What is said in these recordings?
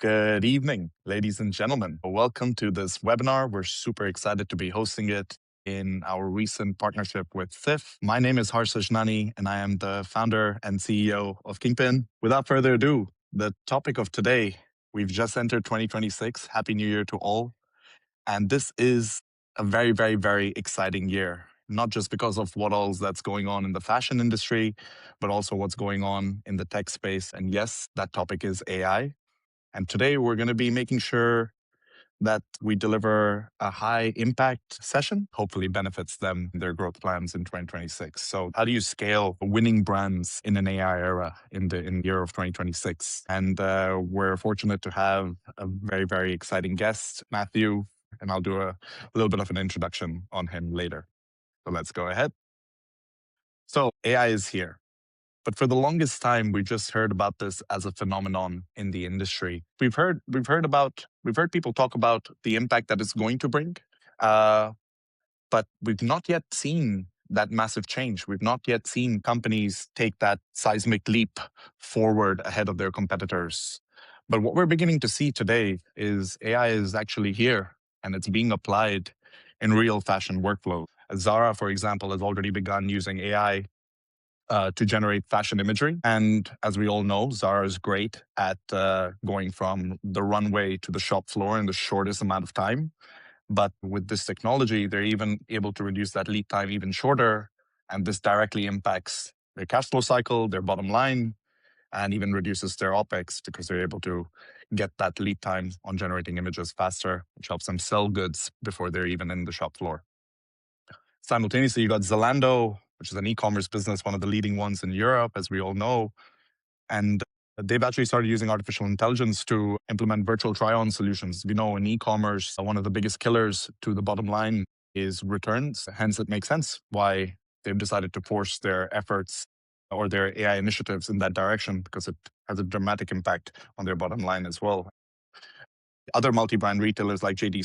Good evening, ladies and gentlemen. Welcome to this webinar. We're super excited to be hosting it in our recent partnership with CIFF. My name is Sajnani, and I am the founder and CEO of Kingpin. Without further ado, the topic of today, we've just entered 2026. Happy New Year to all. And this is a very, very, very exciting year, not just because of what all that's going on in the fashion industry, but also what's going on in the tech space. And yes, that topic is AI. And today we're going to be making sure that we deliver a high impact session, hopefully benefits them in their growth plans in 2026. So how do you scale winning brands in an AI era in the year of 2026? And we're fortunate to have a very, very exciting guest, Matthew, and I'll do a little bit of an introduction on him later. So let's go ahead. So AI is here. But for the longest time, we just heard about this as a phenomenon in the industry. We've heard people talk about the impact that it's going to bring, but we've not yet seen that massive change. We've not yet seen companies take that seismic leap forward ahead of their competitors. But what we're beginning to see today is AI is actually here, and it's being applied in real fashion workflow. Zara, for example, has already begun using AI to generate fashion imagery. And as we all know, Zara is great at going from the runway to the shop floor in the shortest amount of time. But with this technology, they're even able to reduce that lead time even shorter. And this directly impacts their cash flow cycle, their bottom line, and even reduces their OpEx because they're able to get that lead time on generating images faster, which helps them sell goods before they're even in the shop floor. Simultaneously, you got Zalando, which is an e-commerce business, one of the leading ones in Europe, as we all know. And they've actually started using artificial intelligence to implement virtual try-on solutions. We know in e-commerce, one of the biggest killers to the bottom line is returns. Hence, it makes sense why they've decided to force their efforts or their AI initiatives in that direction, because it has a dramatic impact on their bottom line as well. Other multi-brand retailers like JD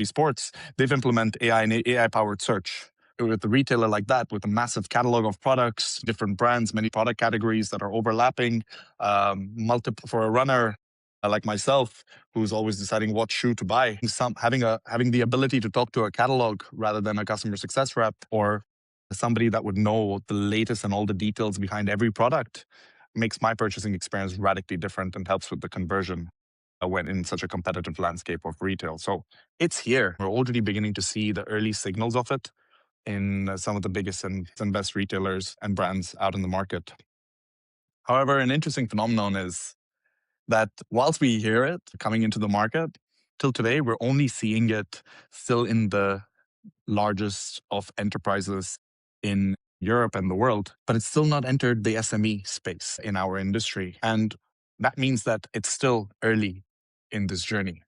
Sports, they've implemented AI and AI-powered search. With a retailer like that, with a massive catalog of products, different brands, many product categories that are overlapping, multiple for a runner like myself, who's always deciding what shoe to buy, having the ability to talk to a catalog rather than a customer success rep or somebody that would know the latest and all the details behind every product makes my purchasing experience radically different and helps with the conversion when in such a competitive landscape of retail. So it's here. We're already beginning to see the early signals of it in some of the biggest and best retailers and brands out in the market. However, an interesting phenomenon is that whilst we hear it coming into the market, till today, we're only seeing it still in the largest of enterprises in Europe and the world, but it's still not entered the SME space in our industry. And that means that it's still early in this journey,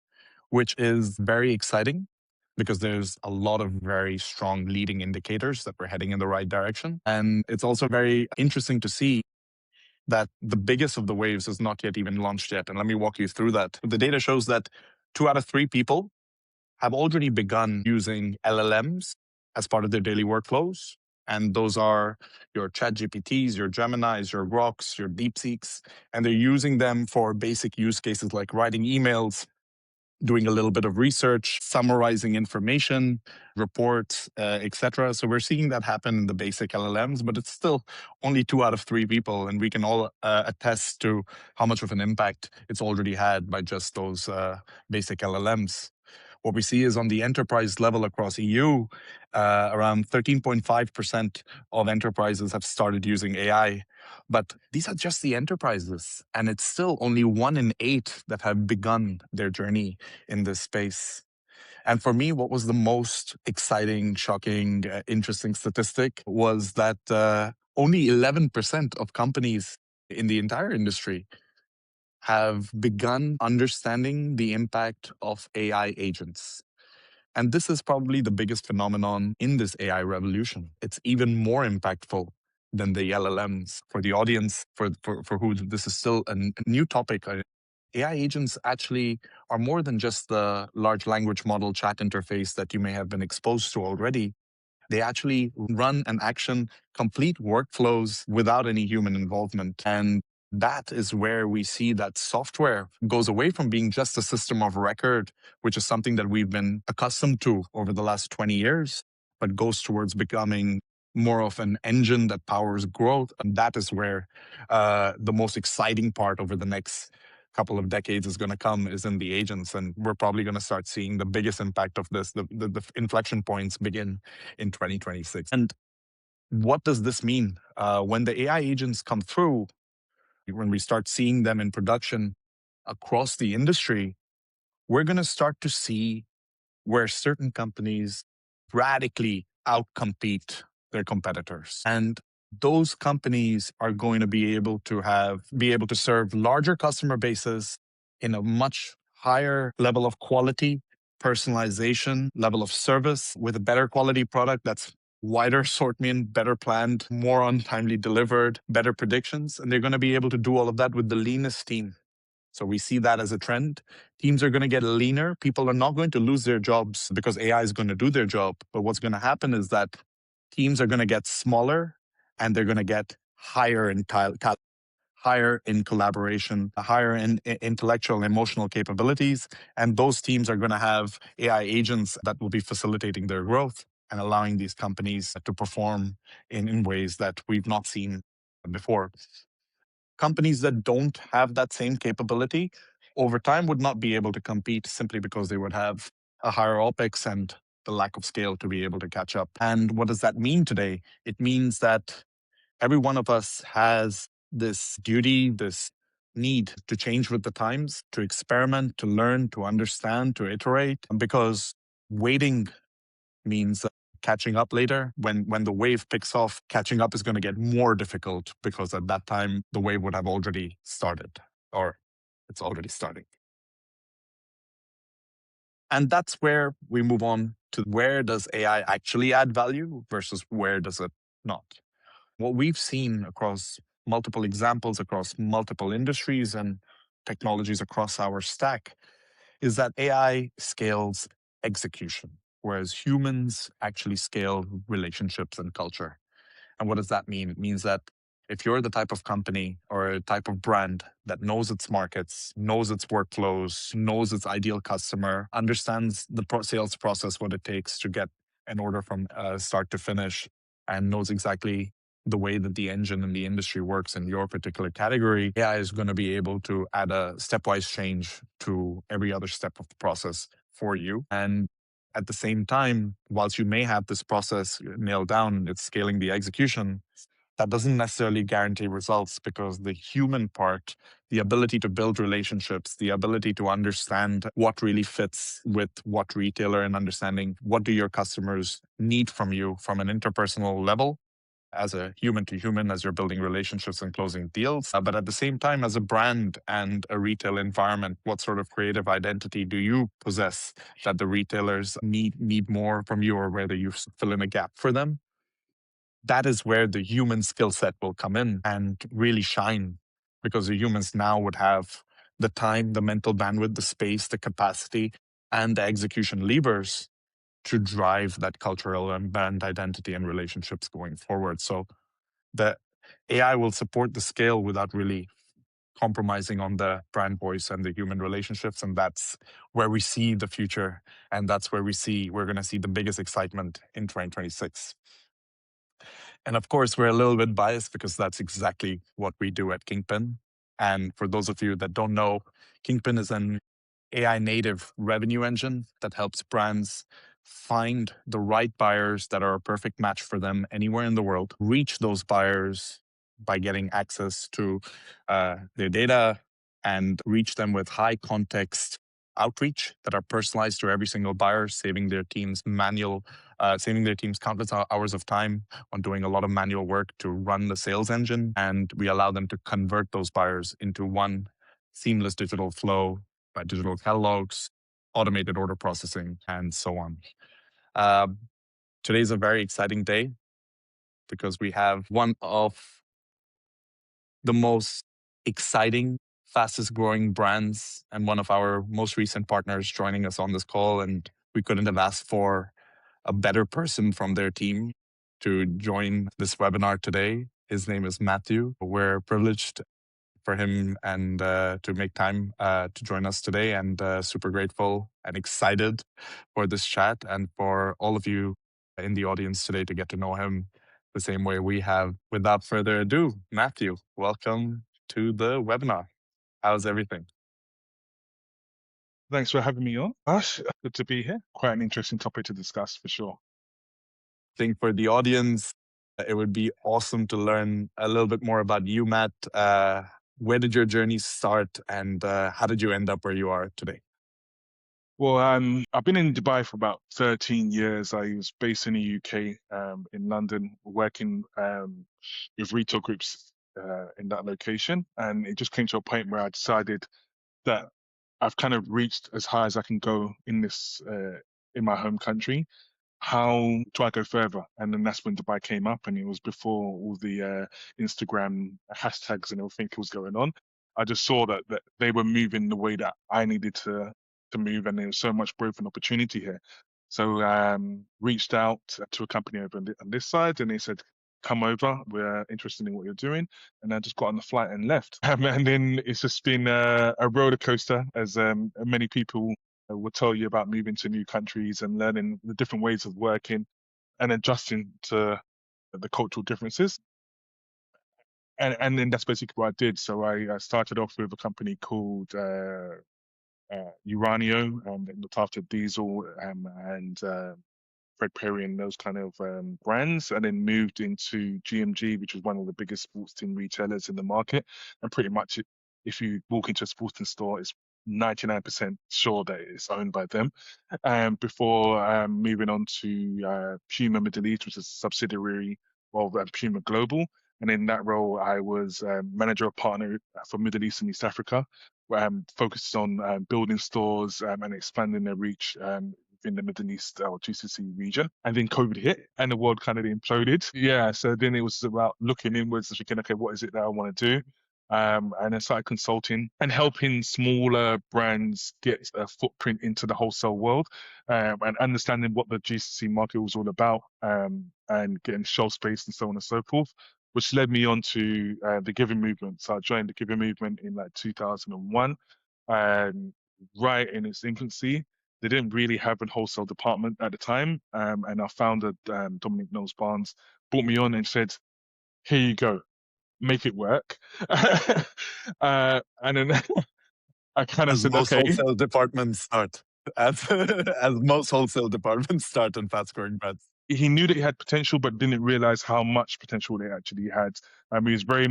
which is very exciting because there's a lot of very strong leading indicators that we're heading in the right direction. And it's also very interesting to see that the biggest of the waves is not yet even launched yet. And let me walk you through that. The data shows that 2 out of 3 people have already begun using LLMs as part of their daily workflows. And those are your ChatGPTs, your Geminis, your Groks, your DeepSeeks. And they're using them for basic use cases like writing emails, doing a little bit of research, summarizing information, reports, etc. So we're seeing that happen in the basic LLMs, but it's still only 2 out of 3 people. And we can all attest to how much of an impact it's already had by just those basic LLMs. What we see is on the enterprise level across EU, around 13.5% of enterprises have started using AI. But these are just the enterprises, and it's still only 1 in 8 that have begun their journey in this space. And for me, what was the most exciting, shocking, interesting statistic was that only 11% of companies in the entire industry have begun understanding the impact of AI agents. And this is probably the biggest phenomenon in this AI revolution. It's even more impactful than the LLMs. For the audience, for who this is still a new topic, AI agents actually are more than just the large language model chat interface that you may have been exposed to already. They actually run and action complete workflows without any human involvement. And That is where we see that software goes away from being just a system of record, which is something that we've been accustomed to over the last 20 years, but goes towards becoming more of an engine that powers growth. And that is where the most exciting part over the next couple of decades is going to come, is in the agents. And we're probably going to start seeing the biggest impact of this. The inflection points begin in 2026. And what does this mean? When the AI agents come through, when we start seeing them in production across the industry, we're going to start to see where certain companies radically outcompete their competitors. And those companies are going to be able to serve larger customer bases in a much higher level of quality, personalization, level of service, with a better quality product that's wider assortment, better planned, more on timely delivered, better predictions. And they're going to be able to do all of that with the leanest team. So we see that as a trend. Teams are going to get leaner. People are not going to lose their jobs because AI is going to do their job. But what's going to happen is that teams are going to get smaller, and they're going to get higher in higher in collaboration, higher in intellectual and emotional capabilities. And those teams are going to have AI agents that will be facilitating their growth and allowing these companies to perform in ways that we've not seen before. Companies that don't have that same capability over time would not be able to compete, simply because they would have a higher OPEX and the lack of scale to be able to catch up. And what does that mean today? It means that every one of us has this duty, this need to change with the times, to experiment, to learn, to understand, to iterate, because waiting means catching up later. When the wave picks off, catching up is going to get more difficult, because at that time the wave would have already started, or it's already starting. And that's where we move on to, where does AI actually add value versus where does it not? What we've seen across multiple examples, across multiple industries and technologies across our stack, is that AI scales execution, whereas humans actually scale relationships and culture. And what does that mean? It means that if you're the type of company or a type of brand that knows its markets, knows its workflows, knows its ideal customer, understands the sales process, what it takes to get an order from start to finish, and knows exactly the way that the engine and the industry works in your particular category, AI is going to be able to add a stepwise change to every other step of the process for you. And at the same time, whilst you may have this process nailed down, it's scaling the execution, that doesn't necessarily guarantee results, because the human part, the ability to build relationships, the ability to understand what really fits with what retailer, and understanding what do your customers need from you from an interpersonal level, as a human to human, as you're building relationships and closing deals. But at the same time, as a brand and a retail environment, what sort of creative identity do you possess that the retailers need more from you, or whether you fill in a gap for them? That is where the human skill set will come in and really shine, because the humans now would have the time, the mental bandwidth, the space, the capacity, and the execution levers to drive that cultural and brand identity and relationships going forward. So the AI will support the scale without really compromising on the brand voice and the human relationships. And that's where we see the future. And that's where we're going to see the biggest excitement in 2026. And of course, we're a little bit biased, because that's exactly what we do at Kingpin. And for those of you that don't know, Kingpin is an AI native revenue engine that helps brands find the right buyers that are a perfect match for them anywhere in the world, reach those buyers by getting access to their data, and reach them with high context outreach that are personalized to every single buyer, saving their teams countless hours of time on doing a lot of manual work to run the sales engine. And we allow them to convert those buyers into one seamless digital flow by digital catalogs, automated order processing, and so on. Today's a very exciting day, because we have one of the most exciting, fastest growing brands and one of our most recent partners joining us on this call. And we couldn't have asked for a better person from their team to join this webinar today. His name is Matthew. We're privileged for him and to make time to join us today. And super grateful and excited for this chat and for all of you in the audience today to get to know him the same way we have. Without further ado, Matthew, welcome to the webinar. How's everything? Thanks for having me on. Gosh, good to be here. Quite an interesting topic to discuss for sure. I think for the audience, it would be awesome to learn a little bit more about you, Matt. Where did your journey start and how did you end up where you are today? Well, I've been in Dubai for about 13 years. I was based in the UK, in London, working with retail groups in that location. And it just came to a point where I decided that I've kind of reached as high as I can go in this in my home country. How do I go further? And then that's when Dubai came up, and it was before all the Instagram hashtags and everything was going on. I just saw that they were moving the way that I needed to move, and there was so much growth and opportunity here. So reached out to a company over on this side, and they said, "Come over. We're interested in what you're doing." And I just got on the flight and left. And then it's just been a roller coaster, as many people will tell you about moving to new countries and learning the different ways of working and adjusting to the cultural differences. And then that's basically what I did. So I started off with a company called Uranio, that looked after diesel and Fred Perry and those kind of brands, and then moved into GMG, which was one of the biggest sports team retailers in the market. And pretty much, if you walk into a sports team store, it's 99% sure that it's owned by them. Before moving on to Puma Middle East, which is a subsidiary of Puma Global. And in that role, I was manager of partner for Middle East and East Africa, focused on building stores and expanding their reach in the Middle East or GCC region. And then COVID hit and the world kind of imploded. Yeah, so then it was about looking inwards and thinking, okay, what is it that I want to do? And I started consulting and helping smaller brands get a footprint into the wholesale world, and understanding what the GCC market was all about, and getting shelf space and so on and so forth, which led me on to the Giving Movement. So I joined the Giving Movement in like 2001, right in its infancy. They didn't really have a wholesale department at the time, and our founder, Dominic Knowles Barnes, brought me on and said, "Here you go, make it work." And then I kind of As said, most "Okay." wholesale departments start, as most wholesale departments start in fast-growing brands. He knew that he had potential, but didn't realize how much potential they actually had. He was very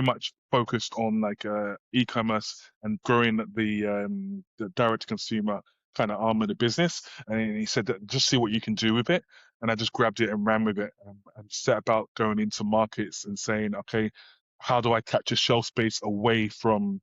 much focused on like e-commerce and growing the direct to consumer kind of arm of the business. And he said that just see what you can do with it. And I just grabbed it and ran with it, and set about going into markets and saying, okay, how do I capture shelf space away from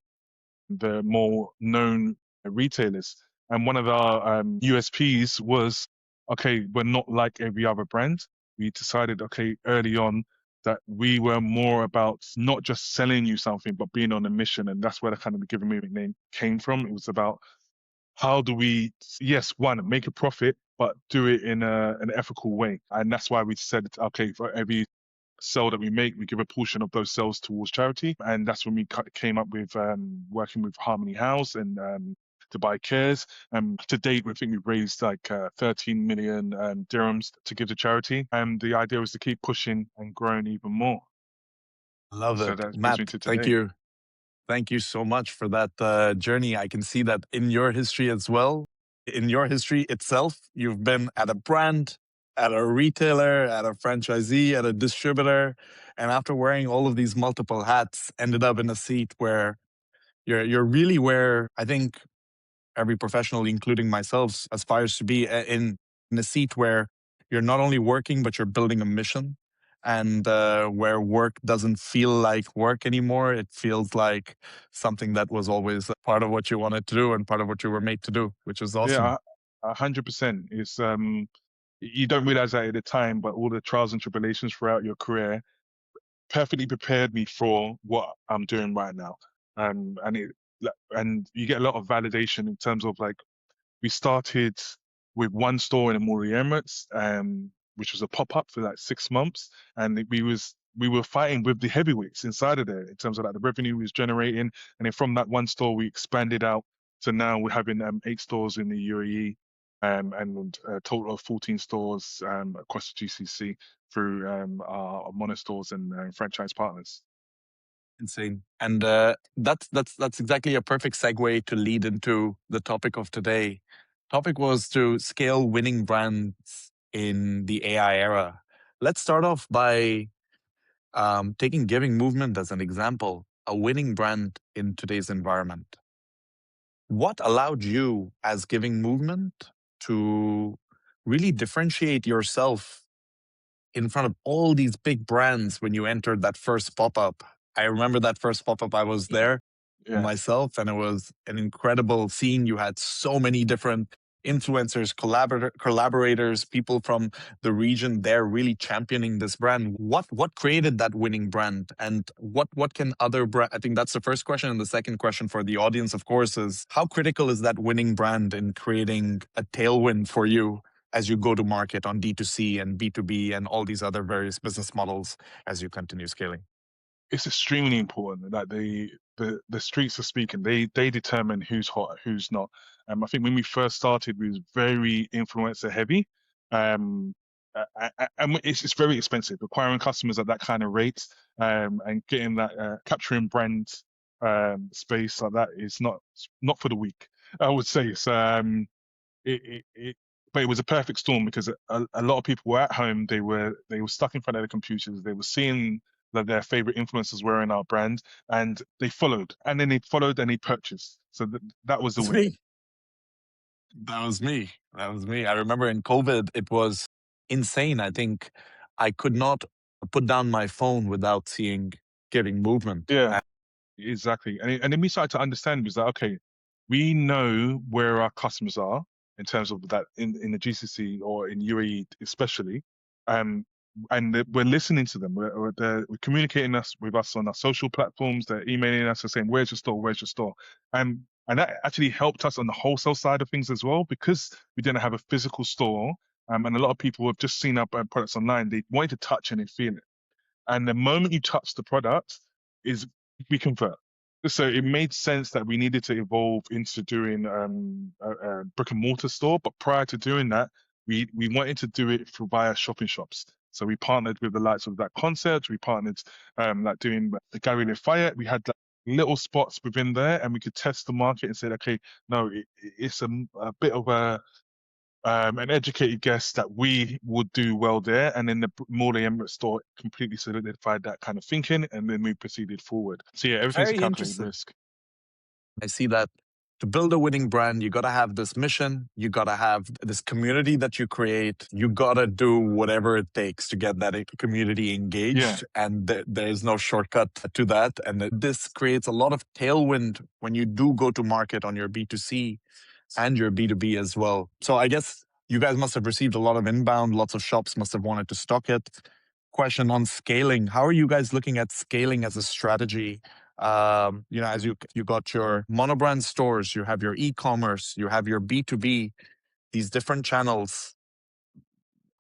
the more known retailers? And one of our USPs was, okay, we're not like every other brand. We decided, okay, early on that we were more about not just selling you something, but being on a mission. And that's where the kind of the Given Movement name came from. It was about how do we, yes, one, make a profit, but do it in an ethical way. And that's why we said, okay, for every sale that we make, we give a portion of those sales towards charity. And that's when we came up with working with Harmony House and Dubai Cares. To date, we think we've raised like 13 million dirhams to give to charity. And the idea was to keep pushing and growing even more. Love So it. that brings Matt, me to thank today. you. Thank you so much for that journey. I can see that in your history as well. In your history itself, you've been at a brand, at a retailer, at a franchisee, at a distributor, and after wearing all of these multiple hats, ended up in a seat where you're really where I think every professional, including myself, aspires to be in a seat where you're not only working, but you're building a mission. And where work doesn't feel like work anymore. It feels like something that was always part of what you wanted to do and part of what you were made to do, which is awesome. Yeah, 100%. It's you don't realize that at the time, but all the trials and tribulations throughout your career perfectly prepared me for what I'm doing right now. And and you get a lot of validation in terms of like, we started with one store in the Emirates, which was a pop up for like 6 months, and we was we were fighting with the heavyweights inside of there in terms of like the revenue we was generating. And then from that one store, we expanded out to now we're having 8 stores in the UAE, and a total of 14 stores across the GCC through our mono stores and franchise partners. Insane. And that's exactly a perfect segue to lead into the topic of today. Topic was to scale winning brands in the AI era. Let's start off by taking giving movement as an example, a winning brand in today's environment. What allowed you as giving movement to really differentiate yourself in front of all these big brands when you entered that first pop-up? I remember that first pop-up. I was there Yeah. myself, and it was an incredible scene. You had so many different influencers, collaborators, people from the region there really championing this brand. What created that winning brand, and what can other brand? I think that's the first question, and the second question for the audience, of course, is how critical is that winning brand in creating a tailwind for you as you go to market on D2C and B2B and all these other various business models as you continue scaling? It's extremely important that the streets are speaking. They determine who's hot, who's not. I think when we first started, we was very influencer heavy, um, and it's very expensive acquiring customers at that kind of rate, and getting that capturing brand space like that is not for the weak. I would say it's but it was a perfect storm because a lot of people were at home. They were stuck in front of their computers. They were seeing that their favorite influencers were in our brand, and they followed, and then they followed and they purchased. So that was the It's win. me. That was me. That was me. I remember in COVID, it was insane. I think I could not put down my phone without seeing giving movement. Yeah. Exactly. And then we started to understand was that, okay, we know where our customers are in terms of that in the GCC or in UAE especially. Um, and we're listening to them. We're communicating with us on our social platforms. They're emailing us and saying, "Where's your store? Where's your store?" And that actually helped us on the wholesale side of things as well because we didn't have a physical store. And a lot of people have just seen our products online. They wanted to touch and feel it. And the moment you touch the product, is we convert. So it made sense that we needed to evolve into doing a brick and mortar store. But prior to doing that, we wanted to do it through via shopping shops. So we partnered with the likes of that concept. We partnered like doing the Gary Lafayette. We had like little spots within there, and we could test the market and say, okay, no, it's a bit of an educated guess that we would do well there. And then the Morley Emirates store completely solidified that kind of thinking, and then we proceeded forward. So yeah, everything's a Very calculated interesting. risk. I see that to build a winning brand, you got to have this mission, you got to have this community that you create, you got to do whatever it takes to get that community Yeah, engaged. And there is no shortcut to that. And this creates a lot of tailwind when you do go to market on your B2C and your B2B as well. So I guess you guys must have received a lot of inbound, lots of shops must have wanted to stock it. Question on scaling. How are you guys looking at scaling as a strategy? As you got your monobrand stores, you have your e-commerce, you have your B2B, these different channels.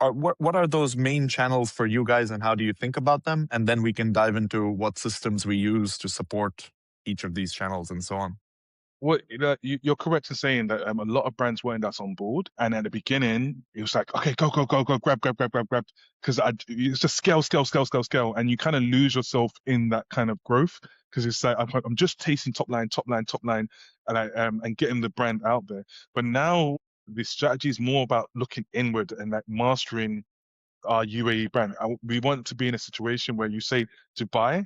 What are those main channels for you guys, and how do you think about them? And then we can dive into what systems we use to support each of these channels and so on. you're correct in saying that a lot of brands weren't us on board, and at the beginning it was like, okay, go, go, go, go, grab, grab, grab, grab, grab, because it's just scale, scale, scale, scale, scale, and you kind of lose yourself in that kind of growth because it's like I'm just tasting top line, top line, top line, and getting the brand out there. But now the strategy is more about looking inward and like mastering our UAE brand. We want to be in a situation where you say Dubai,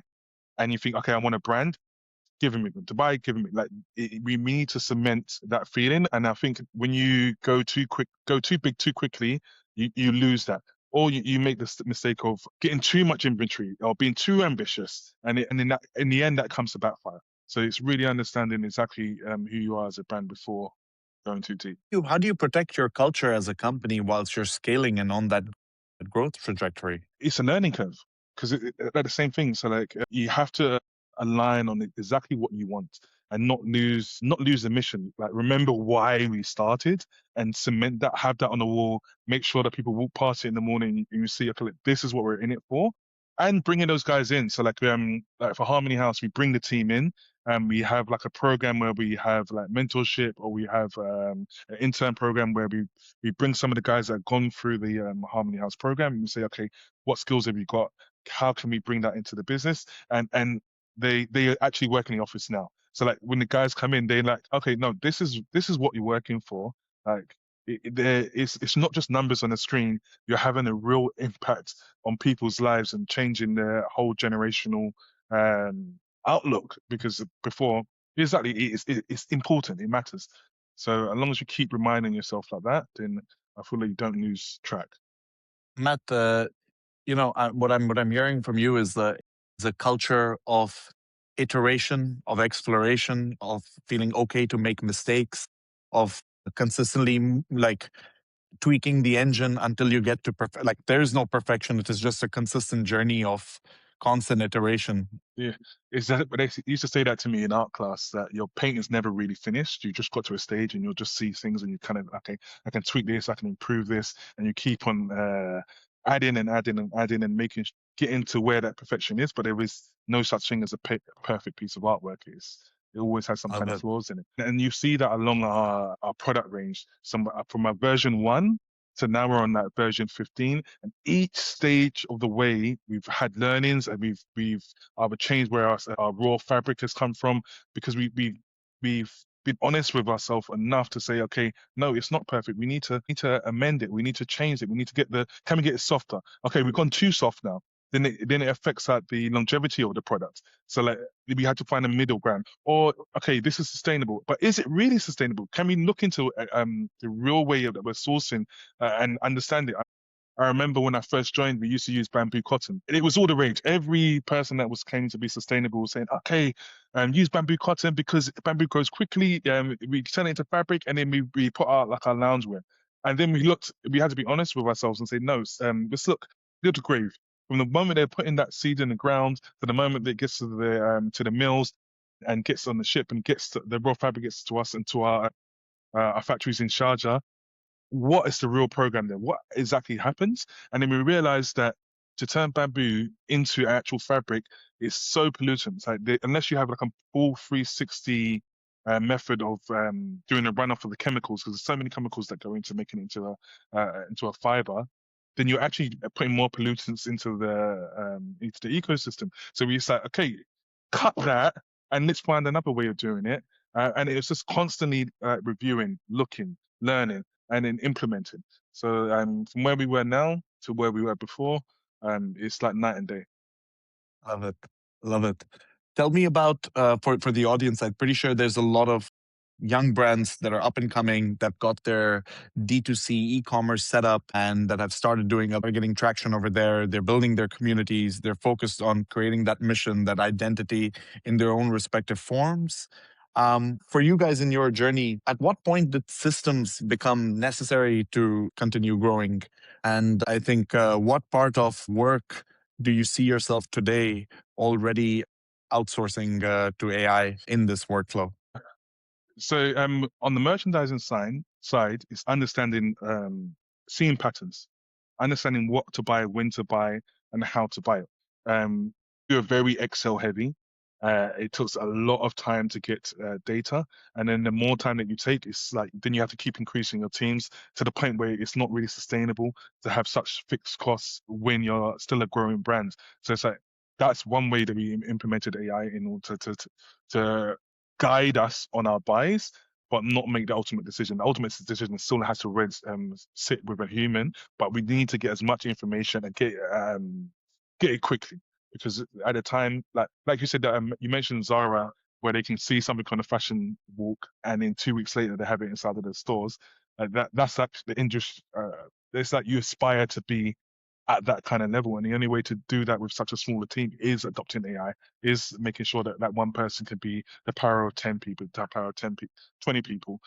and you think, okay, I want a brand, giving me Dubai, giving me like we need to cement that feeling. And I think when you go too quick, go too big too quickly, you lose that. Or you make the mistake of getting too much inventory or being too ambitious, and in the end that comes to backfire. So it's really understanding exactly who you are as a brand before going too deep. How do you protect your culture as a company whilst you're scaling and on that growth trajectory? It's a learning curve because they're the same thing. So like you have to align on exactly what you want and not lose the mission. Like remember why we started and cement that, have that on the wall. Make sure that people walk past it in the morning and you see, okay, look, this is what we're in it for. and bringing those guys in. So like for Harmony House, we bring the team in, and we have like a program where we have like mentorship, or we have an intern program where we bring some of the guys that have gone through the Harmony House program, and we say, okay, what skills have you got? How can we bring that into the business? And they actually work in the office now. So like when the guys come in, they're like, okay, no, this is what you're working for. Like it's not just numbers on a screen. You're having a real impact on people's lives and changing their whole generational um, outlook. Because before, exactly, it's important. It matters. So as long as you keep reminding yourself like that, then I feel like you don't lose track. Matt, what I'm hearing from you is the culture of iteration, of exploration, of feeling okay to make mistakes, of consistently like tweaking the engine until you get to perfect. Like there is no perfection; it is just a consistent journey of constant iteration. Yeah, is that? But they used to say that to me in art class, that your paint is never really finished. You just got to a stage and you'll just see things, and you kind of, okay, I can tweak this, I can improve this, and you keep on adding and adding and adding and getting to where that perfection is. But there is no such thing as a perfect piece of artwork. It always has some Love kind of it. flaws in it, and you see that along our product range. Some from our version 1 to now we're on that version 15, and each stage of the way we've had learnings, and we've either changed where our raw fabric has come from, because we've been honest with ourselves enough to say, okay, no, it's not perfect. We need to amend it. We need to change it. We need to can we get it softer? Okay, we've gone too soft now. Then it affects like the longevity of the product. So like we had to find a middle ground. Or okay, this is sustainable, but is it really sustainable? Can we look into the real way that we're sourcing and understand it? I remember when I first joined, we used to use bamboo cotton. And it was all the rage. Every person that was claiming to be sustainable was saying, okay, use bamboo cotton because bamboo grows quickly. We turn it into fabric, and then we put out like our loungewear. And then we had to be honest with ourselves and say, no, let's look to grave. From the moment they're putting that seed in the ground to the moment that it gets to the mills and gets on the ship and the raw fabric gets to us and to our factories in Sharjah, what is the real program there? What exactly happens? And then we realized that to turn bamboo into actual fabric is so pollutant. It's like unless you have like a full 360 method of doing a runoff of the chemicals, because there's so many chemicals that go into making it into a fiber, then you're actually putting more pollutants into the ecosystem. So we say, okay, cut that and let's find another way of doing it. And it was just constantly reviewing, looking, learning, and then implementing. So from where we were now to where we were before, it's like night and day. Love it. Love it. Tell me about for the audience. I'm pretty sure there's a lot of young brands that are up and coming that got their D2C e-commerce set up and that have started doing are getting traction over there. They're building their communities. They're focused on creating that mission, that identity in their own respective forms. For you guys in your journey, at what point did systems become necessary to continue growing? And I think what part of work do you see yourself today already outsourcing to AI in this workflow? So on the merchandising side, it's understanding seeing patterns, understanding what to buy, when to buy, and how to buy it. You're very Excel heavy. It takes a lot of time to get data, and then the more time that you take, it's like then you have to keep increasing your teams to the point where it's not really sustainable to have such fixed costs when you're still a growing brand. So it's like that's one way that we implemented AI in order to guide us on our buys, but not make the ultimate decision. The ultimate decision still has to sit with a human, but we need to get as much information and get it quickly. Because at a time, like you said, that you mentioned Zara, where they can see something on a fashion walk, and then 2 weeks later they have it inside of their stores. That's like the industry. It's like you aspire to be at that kind of level. And the only way to do that with such a smaller team is adopting AI, is making sure that that one person can be the power of 10 people, the power of 20 people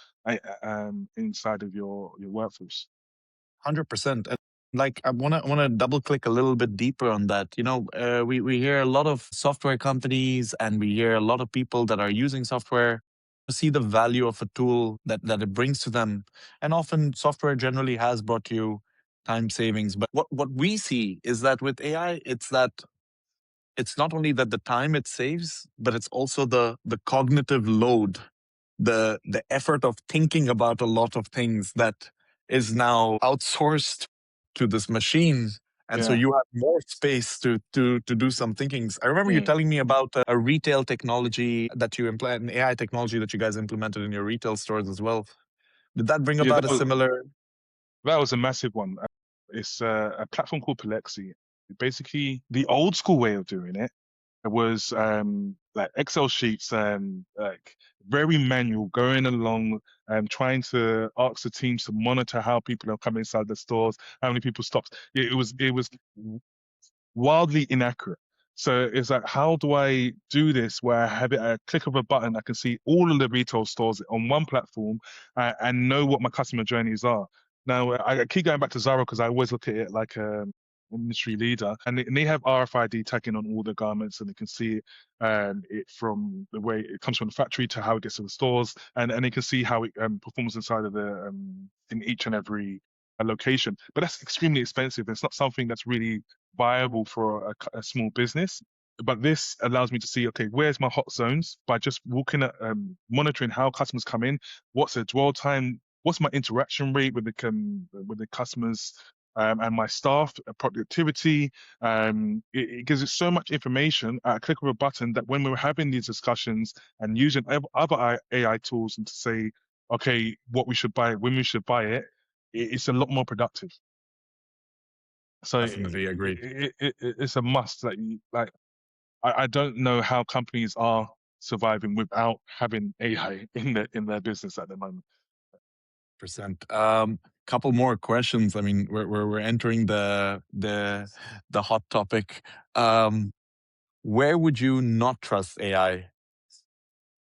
inside of your workforce. 100%. And like I want to double click a little bit deeper on that. We hear a lot of software companies and we hear a lot of people that are using software see the value of a tool that it brings to them. And often software generally has brought you time savings. But what we see is that with AI, it's that it's not only that the time it saves, but it's also the cognitive load, the effort of thinking about a lot of things that is now outsourced to this machine. And so Yeah. you have more space to do some thinkings. I remember you Mm. telling me about a retail technology that you implement, an AI technology that you guys implemented in your retail stores as well. Did that bring Yeah, about a similar? that was a massive one. It's a platform called Palexi. Basically, the old school way of doing it was like Excel sheets and like very manual, going along and trying to ask the teams to monitor how people are coming inside the stores, how many people stopped. It was wildly inaccurate. So it's like, how do I do this where I have it at a click of a button? I can see all of the retail stores on one platform and know what my customer journeys are. Now, I keep going back to Zara because I always look at it like a industry leader, and they have RFID tagging on all the garments, and they can see it from the way it comes from the factory to how it gets to the stores, and they can see how it performs inside of the in each and every location. But that's extremely expensive. It's not something that's really viable for a small business. But this allows me to see, okay, where's my hot zones by just walking at, monitoring how customers come in, what's their dwell time, what's my interaction rate with the customers and my staff, productivity. It gives us so much information at a click of a button that when we're having these discussions and using other AI tools and to say, okay, what we should buy, when we should buy it, it's a lot more productive. So Definitely agree. it's a must. Like I don't know how companies are surviving without having AI in their business at the moment. Percent. Couple more questions. I mean, we're entering the hot topic. Where would you not trust AI?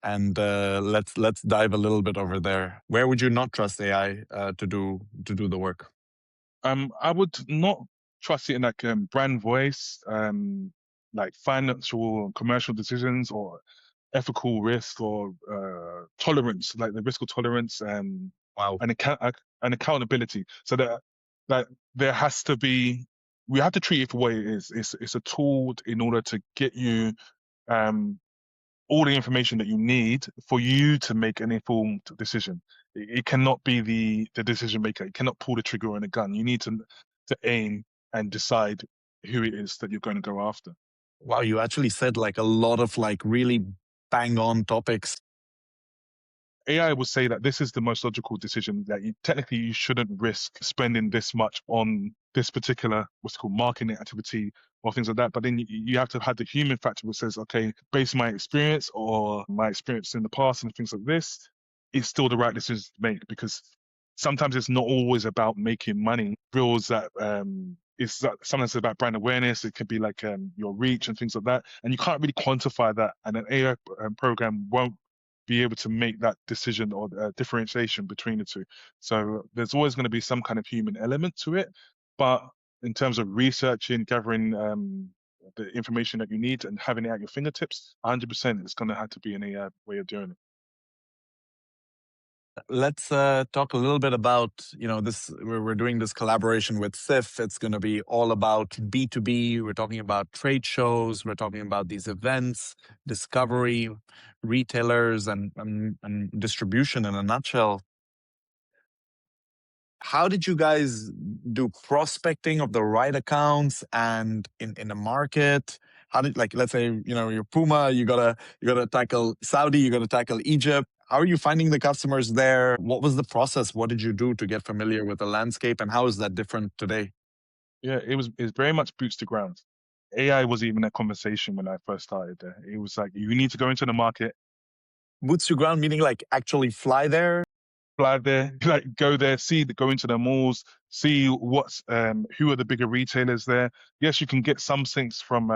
And let's dive a little bit over there. Where would you not trust AI to do the work? I would not trust it in like brand voice, like financial and commercial decisions or ethical risk or tolerance, like the risk of tolerance Wow. and and accountability. So that there has to be, we have to treat it for what it is. It's a tool in order to get you um all the information that you need for you to make an informed decision. It cannot be the decision maker. It cannot pull the trigger on a gun. You need to aim and decide who it is that you're going to go after. Wow, you actually said like a lot of like really bang on topics. AI would say that this is the most logical decision, that technically you shouldn't risk spending this much on this particular what's called marketing activity or things like that. But then you have to have the human factor which says, okay, based on my experience or my experience in the past and things like this, it's still the right decision to make, because sometimes it's not always about making money. Feels that sometimes it's about brand awareness. It could be like your reach and things like that, and you can't really quantify that. And an AI program won't be able to make that decision or differentiation between the two. So there's always going to be some kind of human element to it. But in terms of researching, gathering the information that you need and having it at your fingertips, 100% it's going to have to be an AI way of doing it. Let's talk a little bit about, this. We're doing this collaboration with CIFF. It's going to be all about B2B. We're talking about trade shows. We're talking about these events, discovery, retailers, and distribution in a nutshell. How did you guys do prospecting of the right accounts and in the market? How did, like, let's say, you're Puma, you gotta tackle Saudi, you gotta tackle Egypt. How are you finding the customers there? What was the process? What did you do to get familiar with the landscape, and how is that different today? Yeah, it's very much boots to ground. AI was even a conversation when I first started there. It was like, you need to go into the market, Boots to ground, meaning like actually fly there? fly there, like go there, go into the malls, see what's who are the bigger retailers there. Yes, you can get some things from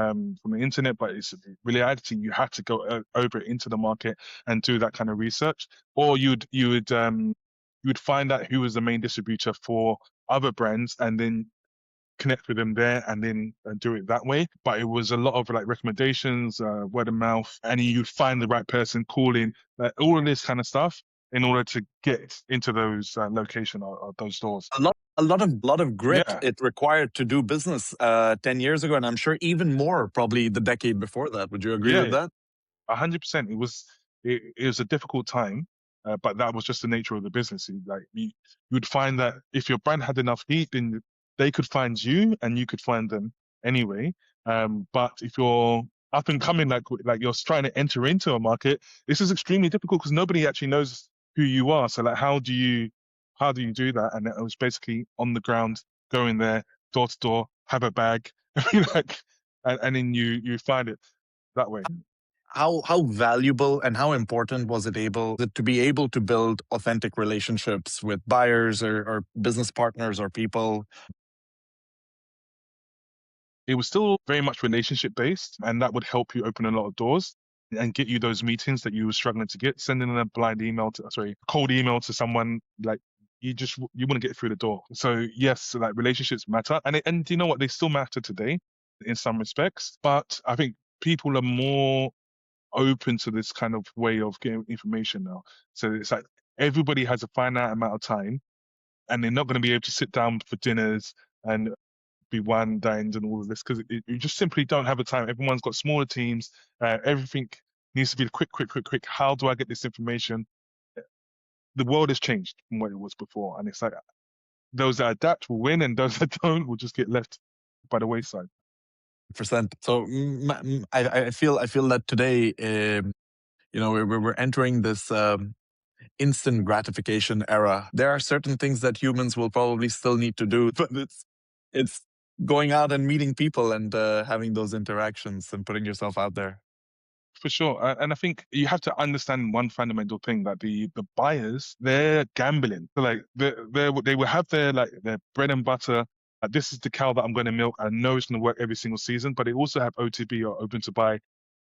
the internet, but it's reality. You have to go over into the market and do that kind of research, or you would find out who was the main distributor for other brands, and then connect with them there and then do it that way. But it was a lot of like recommendations, word of mouth, and you'd find the right person calling, all of this kind of stuff. in order to get into those location or those stores. A lot of grit Yeah, it required to do business 10 years ago, and I'm sure even more probably the decade before that. Would you agree yeah, with yeah. that? 100%. It was a difficult time, but that was just the nature of the business. You would find that if your brand had enough heat, then they could find you, and you could find them anyway. But if you're up and coming, like you're trying to enter into a market, this is extremely difficult because nobody actually knows who you are. So like, how do you do that? And it was basically on the ground, going there, door to door, have a bag, like, and then you find it that way. How valuable and how important was it to be able to build authentic relationships with buyers or business partners or people? It was still very much relationship based, and that would help you open a lot of doors and get you those meetings that you were struggling to get. Sending a cold email to someone, like, you want to get through the door. So yes, so, like, relationships matter, and you know what, they still matter today in some respects. But I think people are more open to this kind of way of getting information now. So it's like everybody has a finite amount of time, and they're not going to be able to sit down for dinners and be one dined and all of this because you just simply don't have the time. Everyone's got smaller teams. Everything needs to be quick, quick, quick, quick. How do I get this information? The world has changed from what it was before, and it's like those that adapt will win, and those that don't will just get left by the wayside. Percent. So I feel that today, we're entering this instant gratification era. There are certain things that humans will probably still need to do, but it's going out and meeting people and having those interactions and putting yourself out there. For sure, and I think you have to understand one fundamental thing, that the buyers, they're gambling. So like they will have their bread and butter. This is the cow that I'm going to milk. I know it's going to work every single season, but they also have OTB, or open to buy,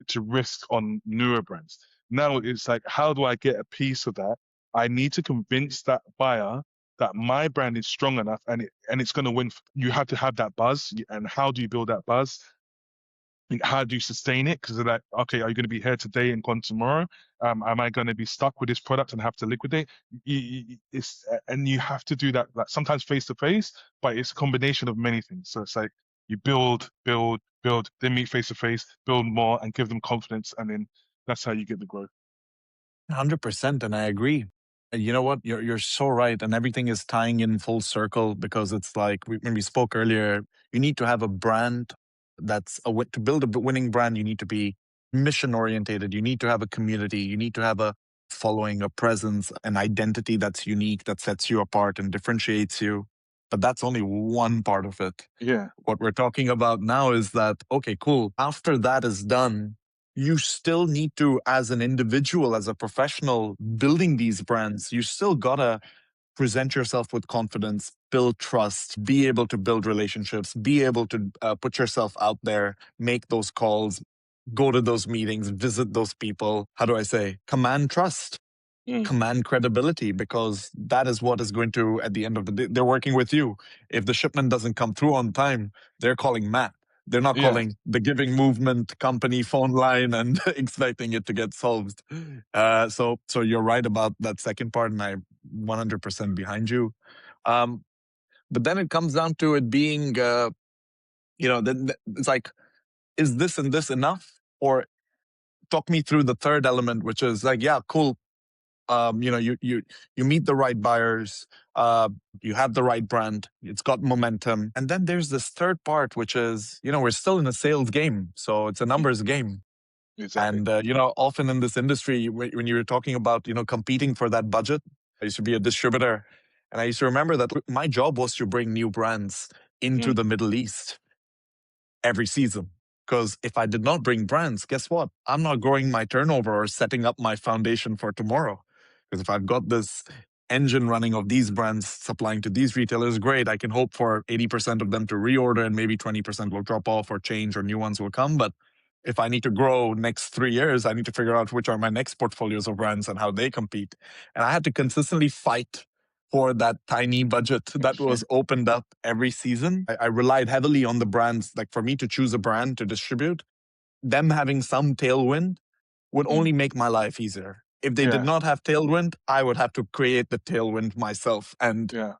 to risk on newer brands. Now it's like, how do I get a piece of that? I need to convince that buyer that my brand is strong enough, and it's going to win. You have to have that buzz, and how do you build that buzz? How do you sustain it? Because they're like, okay, are you going to be here today and gone tomorrow? Am I going to be stuck with this product and have to liquidate? And you have to do that, like, sometimes face to face, but it's a combination of many things. So it's like you build, build, build, then meet face to face, build more, and give them confidence, and then that's how you get the growth. 100%, and I agree. You know what? You're so right, and everything is tying in full circle because it's like when we spoke earlier. You need to have a brand to build a winning brand. You need to be mission orientated. You need to have a community. You need to have a following, a presence, an identity that's unique, that sets you apart and differentiates you. But that's only one part of it. Yeah. What we're talking about now is that, okay, cool. After that is done, you still need to, as an individual, as a professional building these brands, you still gotta present yourself with confidence, build trust, be able to build relationships, be able to put yourself out there, make those calls, go to those meetings, visit those people. How do I say? Command trust, Mm. command credibility, because that is what is going to, at the end of the day, they're working with you. If the shipment doesn't come through on time, they're calling Matt. They're not Yeah. calling the Giving Movement company phone line and expecting it to get solved. So you're right about that second part, and I'm 100% behind you. Um, but then it comes down to it being, it's like, is this and this enough? Or talk me through the third element, which is like, yeah, cool. You meet the right buyers, you have the right brand, it's got momentum, and then there's this third part, which is, we're still in a sales game, so it's a Mm. numbers game. Exactly. And often in this industry, when you were talking about competing for that budget, I used to be a distributor, and I used to remember that my job was to bring new brands into Mm. the Middle East every season. Because if I did not bring brands, guess what? I'm not growing my turnover or setting up my foundation for tomorrow. Because if I've got this engine running of these brands supplying to these retailers, great. I can hope for 80% of them to reorder and maybe 20% will drop off or change or new ones will come. But if I need to grow next 3 years, I need to figure out which are my next portfolios of brands and how they compete. And I had to consistently fight for that tiny budget that was opened up every season. I relied heavily on the brands. Like, for me to choose a brand to distribute, them having some tailwind would Mm. only make my life easier. If they did Yeah. not have tailwind, I would have to create the tailwind myself. And Yeah.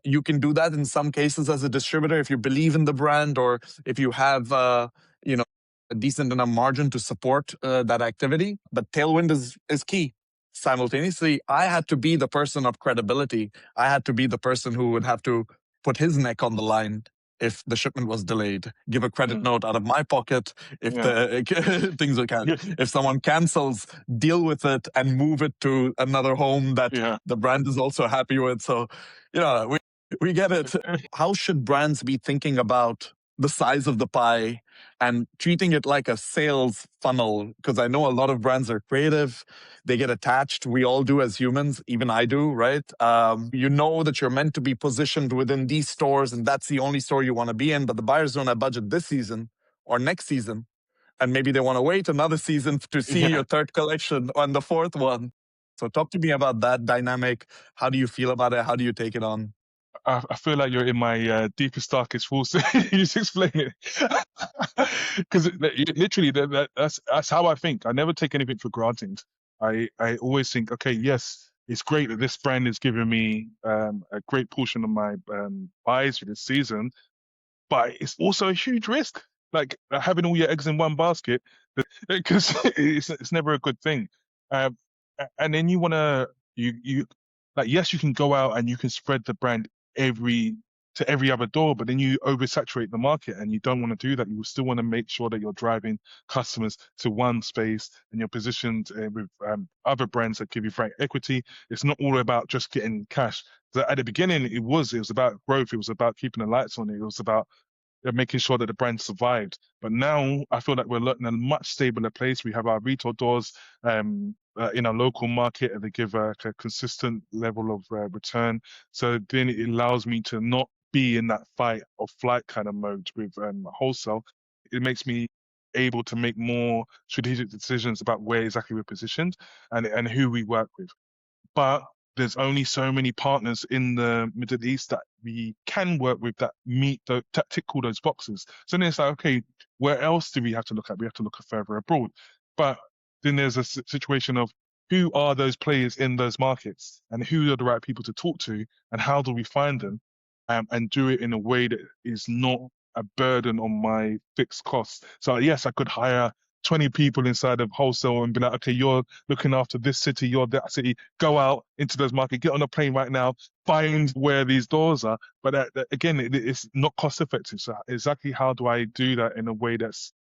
you can do that in some cases as a distributor if you believe in the brand, or if you have you know a decent enough margin to support that activity. But tailwind is key. Simultaneously, I had to be the person of credibility. I had to be the person who would have to put his neck on the line if the shipment was delayed, give a credit Mm. note out of my pocket if Yeah. the things are Yeah. if someone cancels, deal with it and move it to another home that Yeah. the brand is also happy with. So, we get it. How should brands be thinking about the size of the pie and treating it like a sales funnel? Because I know a lot of brands are creative, they get attached. We all do as humans, even I do, right? You know that you're meant to be positioned within these stores, and that's the only store you want to be in, but the buyers don't have budget this season or next season. And maybe they want to wait another season to see Yeah. your third collection and the fourth one. So, talk to me about that dynamic. How do you feel about it? How do you take it on? I feel like you're in my deepest, darkest thoughts. You just explain it. Because literally, that's how I think. I never take anything for granted. I always think, okay, yes, it's great that this brand is giving me a great portion of my buys for this season, but it's also a huge risk. Like having all your eggs in one basket, because it's never a good thing. Um, and then you like, yes, you can go out and you can spread the brand every to every other door, but then you oversaturate the market, and you don't want to do that. You still want to make sure that you're driving customers to one space, and you're positioned with other brands that give you frank equity. It's not all about just getting cash. So at the beginning, it was about growth. It was about keeping the lights on. It was about making sure that the brand survived. But now I feel like we're in a much stabler place. We have our retail doors in our local market, and they give a consistent level of return. So then it allows me to not be in that fight or flight kind of mode with wholesale. It makes me able to make more strategic decisions about where exactly we're positioned and who we work with. But there's only so many partners in the Middle East that we can work with that that tick all those boxes. So then it's like, okay, where else do we have to look at? We have to look at further abroad. But then there's a situation of who are those players in those markets, and who are the right people to talk to, and how do we find them, and do it in a way that is not a burden on my fixed costs. So yes, I could hire 20 people inside of wholesale and be like, okay, you're looking after this city, you're that city, go out into those markets, get on a plane right now, find where these doors are. But again, it's not cost effective. So exactly how do I do that in a way that's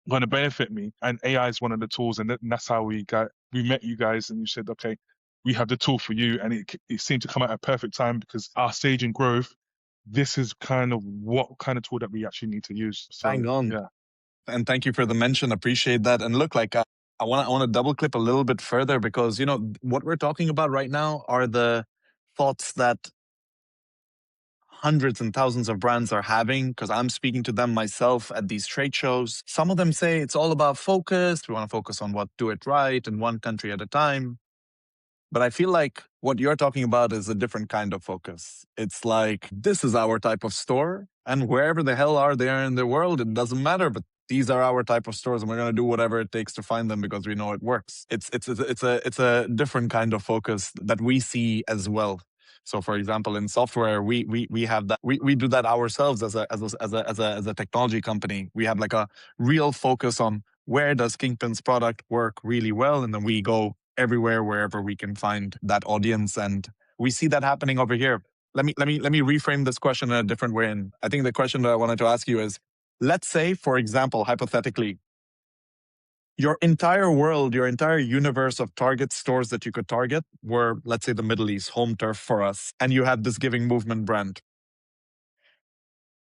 going to benefit me? And AI is one of the tools, and that's how we met you guys, and you said, okay, we have the tool for you, and it seemed to come at a perfect time because our stage in growth, this is kind of what kind of tool that we actually need to use. Bang So on. yeah. And thank you for the mention. Appreciate that. And look, like I want to double clip a little bit further, because what we're talking about right now are the thoughts that hundreds and thousands of brands are having, because I'm speaking to them myself at these trade shows. Some of them say it's all about focus. We want to focus on what do it right in one country at a time. But I feel like what you're talking about is a different kind of focus. It's like, this is our type of store, and wherever the hell are they in the world, it doesn't matter. But these are our type of stores, and we're going to do whatever it takes to find them because we know it works. It's a different kind of focus that we see as well. So, for example, in software, we have that. We do that ourselves as a technology company. We have like a real focus on where does Kingpin's product work really well, and then we go everywhere wherever we can find that audience. And we see that happening over here. Let me reframe this question in a different way. And I think the question that I wanted to ask you is, let's say, for example, hypothetically, your entire world, your entire universe of target stores that you could target were, let's say, the Middle East, home turf for us, and you have this Giving Movement brand.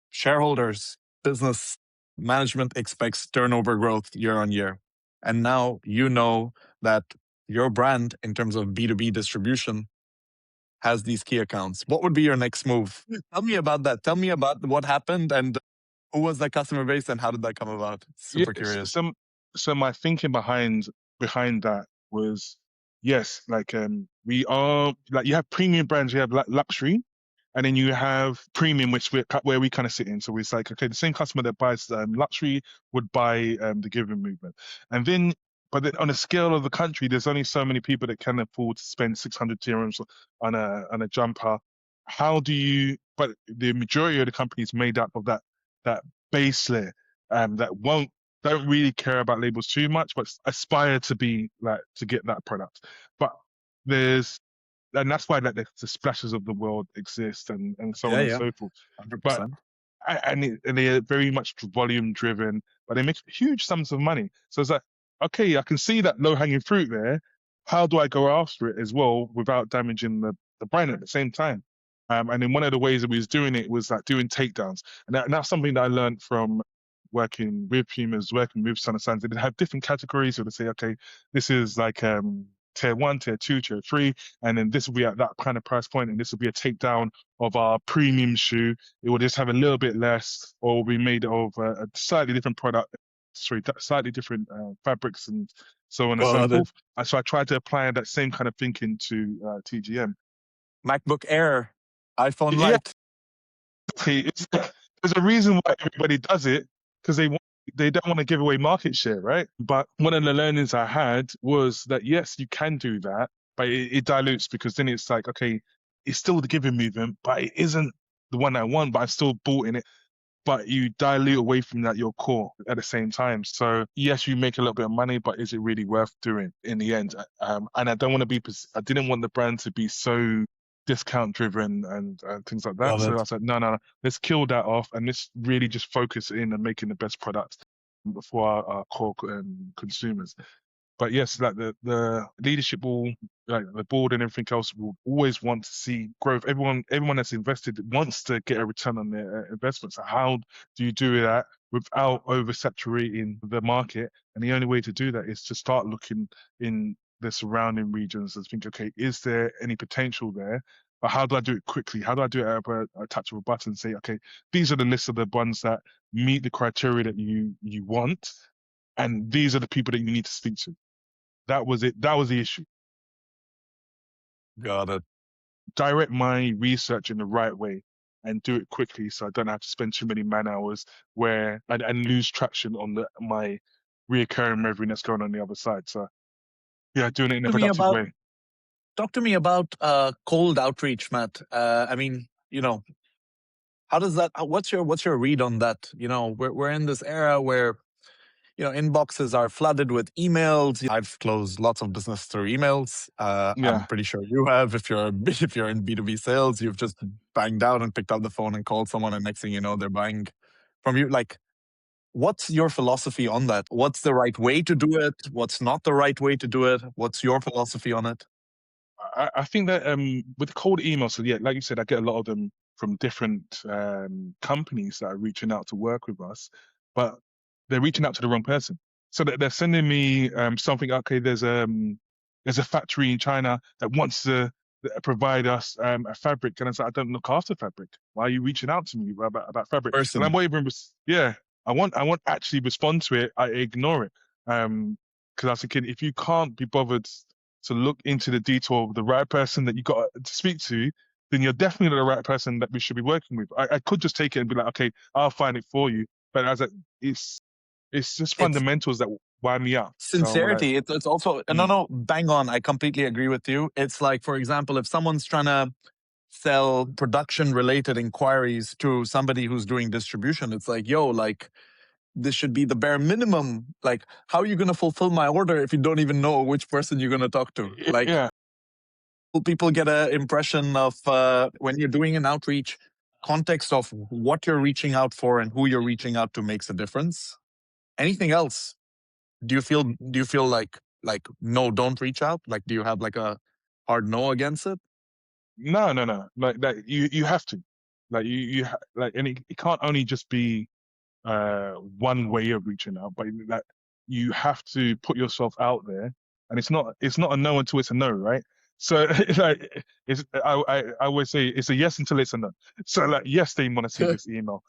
Shareholders, business management expects turnover growth year on year. And now you know that your brand, in terms of B2B distribution, has these key accounts. What would be your next move? Tell me about that. Tell me about what happened, and who was that customer base, and how did that come about? Super Yes. curious. So my thinking behind that was, yes, like we are, like, you have premium brands, you have like luxury, and then you have premium, which where we kind of sit in. So it's like, okay, the same customer that buys luxury would buy the Giving Movement, and then But then on a scale of the country, there's only so many people that can afford to spend 600 dirhams on a jumper. How do you? But the majority of the companies made up of that base layer, that won't don't really care about labels too much, but aspire to be like to get that product. But there's and that's why like the splashes of the world exist and so on Yeah, and yeah, so forth. But 100%. and they're very much volume driven, but they make huge sums of money. So it's like, okay, I can see that low hanging fruit there. How do I go after it as well without damaging the brand at the same time? And then one of the ways that we was doing it was like doing takedowns, and that's something that I learned from working with Pumas, working with Son of Sands. They have different categories, so they say, okay, this is like tier one, tier two, tier three, and then this will be at that kind of price point, and this will be a takedown of our premium shoe. It will just have a little bit less, or will be made of a slightly different product, sorry, slightly different fabrics and so on and so Got it. forth. And so I tried to apply that same kind of thinking to TGM. MacBook Air, iPhone Yeah, Lite. it's like, there's a reason why everybody does it because they don't want to give away market share, right? But one of the learnings I had was that yes, you can do that, but it dilutes because then it's like, okay, it's still the giving movement, but it isn't the one I want, but I've still bought in it. But you dilute away from that your core at the same time. So yes, you make a little bit of money, but is it really worth doing in the end? And I don't want to be, I didn't want the brand to be so discount driven and things like that. Got So I it. said, no, no, no, let's kill that off and let's really just focus in and making the best products for our core consumers. But yes, like the leadership will, like the board and everything else, will always want to see growth. Everyone that's invested wants to get a return on their investment. So how do you do that without oversaturating the market? And the only way to do that is to start looking in the surrounding regions and think, okay, is there any potential there? But how do I do it quickly? How do I do it at a touch of a button? Say, okay, these are the list of the ones that meet the criteria that you want, and these are the people that you need to speak to. That was it. That was the issue. Got it. Direct my research in the right way and do it quickly so I don't have to spend too many man hours where and lose traction on my reoccurring revenue that's going on the other side. So yeah, doing it in a To me productive about way. Talk to me about cold outreach, Matt. I mean, how does that? What's your read on that? We're in this era where inboxes are flooded with emails. I've closed lots of business through emails. I'm Yeah. pretty sure you have. If you're if you're in B2B sales, you've just banged out and picked up the phone and called someone, and next thing you know, they're buying from you. Like, what's your philosophy on that? What's the right way to do it? What's not the right way to do it? What's your philosophy on it? I think that with cold emails, so yeah, like you said, I get a lot of them from different companies that are reaching out to work with us, but they're reaching out to the wrong person. So that they're sending me something. Okay, there's a factory in China that wants to provide us a fabric, and I said, I don't look after fabric. Why are you reaching out to me about fabric? And I'm Person. not even yeah. I want actually respond to it. I ignore it. Because I was thinking, if you can't be bothered to look into the detail of the right person that you got to speak to, then you're definitely the right person that we should be working with. I could just take it and be like, okay, I'll find it for you. But as a, it's just It's fundamentals that wind me up. So like, sincerity. It's also no, mm, no, bang on. I completely agree with you. It's like, for example, if someone's trying to sell production related inquiries to somebody who's doing distribution, it's like, yo, like, this should be the bare minimum. Like, how are you going to fulfill my order if you don't even know which person you're going to talk to? Like, yeah, people get an impression of when you're doing an outreach, context of what you're reaching out for and who you're reaching out to makes a difference. Anything else? Do you feel like no, don't reach out? Like, do you have like a hard no against it? no, no, no. Like that, you have to, like like, and it can't only just be one way of reaching out, but that you have to put yourself out there, and it's not a no until it's a no, right? So like I always say it's a yes until it's a no. So like yes, they want to see this email.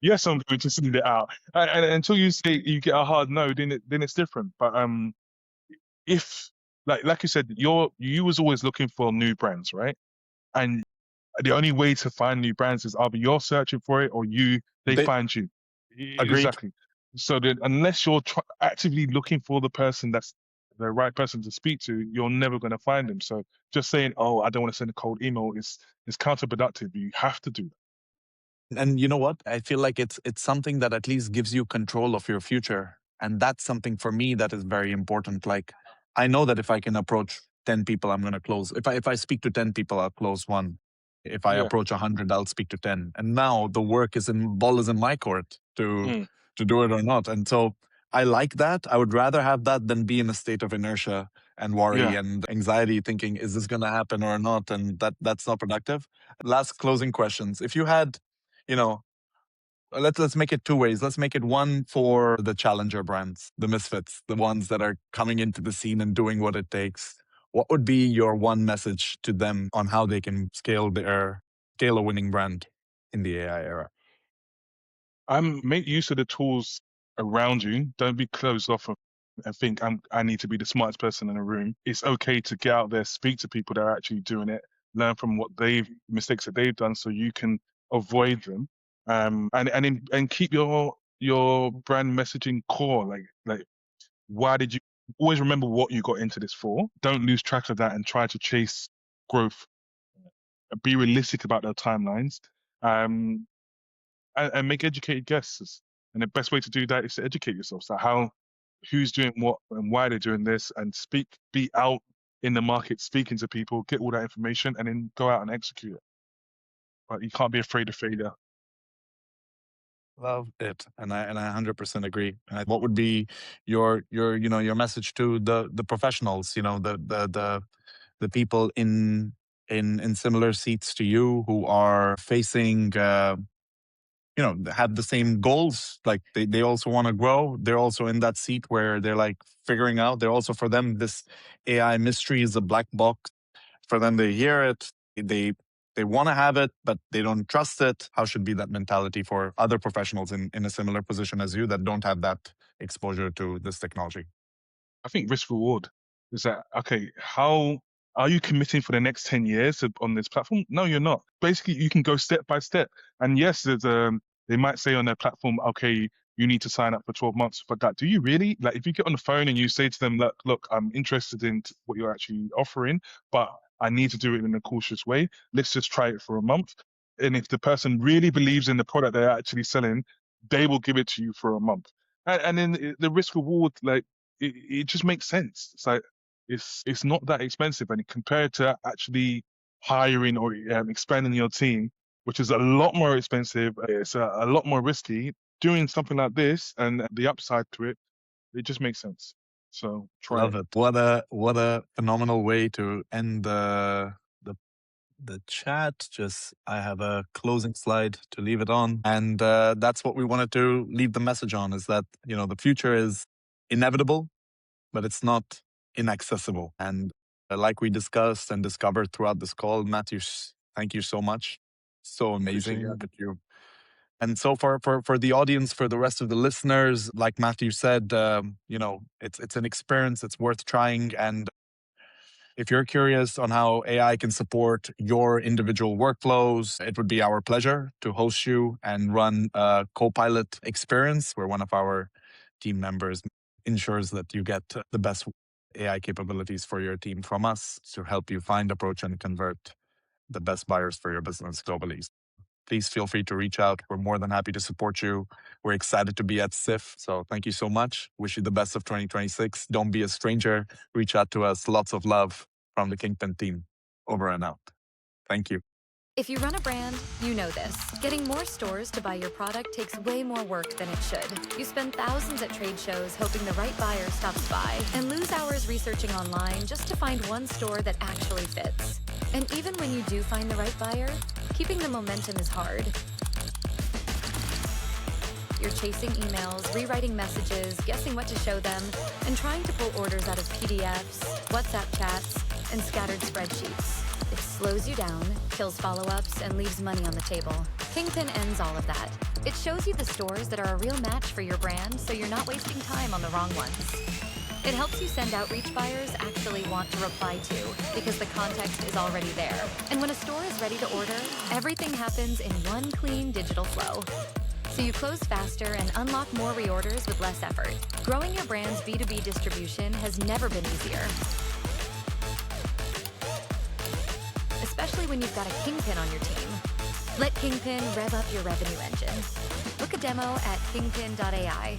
Yes, I'm going to send it out, and until you say you get a hard no, then it's different. But if like you said, you was always looking for new brands, right? And the only way to find new brands is either you're searching for it or they They find you. agreed. Exactly. So that unless you're actively looking for the person that's the right person to speak to, you're never going to find them. So just saying, "Oh, I don't want to send a cold email," is counterproductive. You have to do that. And you know what? I feel like it's something that at least gives you control of your future. And that's something for me that is very important. Like I know that if I can approach 10 people, I'm gonna close. If I speak to 10 people, I'll close one. If I Yeah. approach 100, I'll speak to 10. And now the work is in ball is in my court Mm, to do it or not. And so I like that. I would rather have that than be in a state of inertia and worry yeah. and anxiety, thinking, is this gonna happen or not? And that's not productive. Last closing questions. If you had, you know, let's make it two ways. Let's make it one for the challenger brands, the misfits, the ones that are coming into the scene and doing what it takes. What would be your one message to them on how they can scale a winning brand in the AI era? Make use of the tools around you. Don't be closed off and think I need to be the smartest person in the room. It's okay to get out there, speak to people that are actually doing it, learn from what they've mistakes that they've done, so you can avoid them. And keep your brand messaging core. Like why did you always remember what you got into this for? Don't lose track of that and try to chase growth. Be realistic about their timelines. Um, and make educated guesses. And the best way to do that is to educate yourself. So who's doing what and why they're doing this, and be out in the market, speaking to people, get all that information, and then go out and execute it. But you can't be afraid of failure. Love it, and I 100% agree. What would be your message to the professionals? The people in similar seats to you who are facing have the same goals, like they also want to grow. They're also in that seat where they're like figuring out. They're also, for them, this AI mystery is a black box. For them, they hear it, they they want to have it, but they don't trust it. How should be that mentality for other professionals in a similar position as you that don't have that exposure to this technology? I think risk reward is that okay, how are you committing for the next 10 years on this platform? No, you're not. Basically, you can go step by step. And yes, they might say on their platform, okay, you need to sign up for 12 months. But that, do you really? Like, if you get on the phone and you say to them, look, I'm interested in what you're actually offering, but I need to do it in a cautious way. Let's just try it for a month. And if the person really believes in the product they're actually selling, they will give it to you for a month. And then the risk reward, like, it just makes sense. It's like it's not that expensive, and compared to actually hiring or expanding your team, which is a lot more expensive, it's a lot more risky. Doing something like this and the upside to it, it just makes sense. So try Love it. it. What a phenomenal way to end the the chat. Just I have a closing slide to leave it on, and that's what we wanted to leave the message on: is that the future is inevitable, but it's not inaccessible. And like we discussed and discovered throughout this call, Matthew, thank you so much. So Appreciate amazing that. that you. And so for the audience, for the rest of the listeners, like Matthew said, it's an experience. It's worth trying. And if you're curious on how AI can support your individual workflows, it would be our pleasure to host you and run a co-pilot experience where one of our team members ensures that you get the best AI capabilities for your team from us to help you find, approach, and convert the best buyers for your business globally. Please feel free to reach out. We're more than happy to support you. We're excited to be at CIFF. So thank you so much. Wish you the best of 2026. Don't be a stranger. Reach out to us. Lots of love from the Kingpin team. Over and out. Thank you. If you run a brand, you know this. Getting more stores to buy your product takes way more work than it should. You spend thousands at trade shows hoping the right buyer stops by, and lose hours researching online just to find one store that actually fits. And even when you do find the right buyer, keeping the momentum is hard. You're chasing emails, rewriting messages, guessing what to show them, and trying to pull orders out of PDFs, WhatsApp chats, and scattered spreadsheets. It slows you down, kills follow-ups, and leaves money on the table. Kingpin ends all of that. It shows you the stores that are a real match for your brand, so you're not wasting time on the wrong ones. It helps you send outreach buyers actually want to reply to, because the context is already there. And when a store is ready to order, everything happens in one clean digital flow. so you close faster and unlock more reorders with less effort. Growing your brand's B2B distribution has never been easier, especially when you've got a Kingpin on your team. Let Kingpin rev up your revenue engine. Book a demo at kingpin.ai.